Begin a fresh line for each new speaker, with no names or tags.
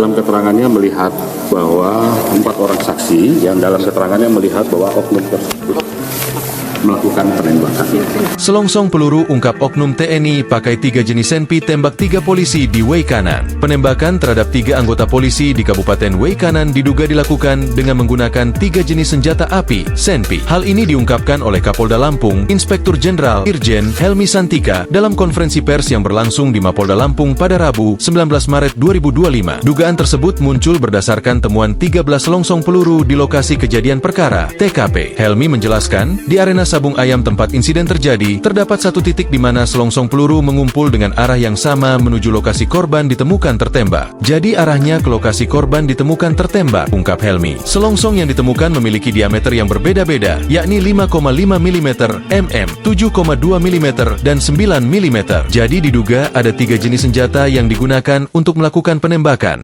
Dalam keterangannya melihat bahwa 4 orang saksi yang dalam keterangannya melihat bahwa oknum tersebut melakukan penembakan.
Selongsong peluru ungkap oknum TNI pakai 3 jenis senpi tembak 3 polisi di Wei Kanan. Penembakan terhadap 3 anggota polisi di Kabupaten Wei Kanan diduga dilakukan dengan menggunakan 3 jenis senjata api, senpi. Hal ini diungkapkan oleh Kapolda Lampung, Inspektur Jenderal Irjen Helmi Santika dalam konferensi pers yang berlangsung di Mapolda Lampung pada Rabu, 19 Maret 2025. Dugaan tersebut muncul berdasarkan temuan 13 selongsong peluru di lokasi kejadian perkara, TKP. Helmi menjelaskan, di arena Sabung Ayam tempat insiden terjadi, terdapat satu titik di mana selongsong peluru mengumpul dengan arah yang sama menuju lokasi korban ditemukan tertembak. Jadi arahnya ke lokasi korban ditemukan tertembak, ungkap Helmi. Selongsong yang ditemukan memiliki diameter yang berbeda-beda, yakni 5,5 mm, 7,2 mm, dan 9 mm. Jadi diduga ada 3 jenis senjata yang digunakan untuk melakukan penembakan.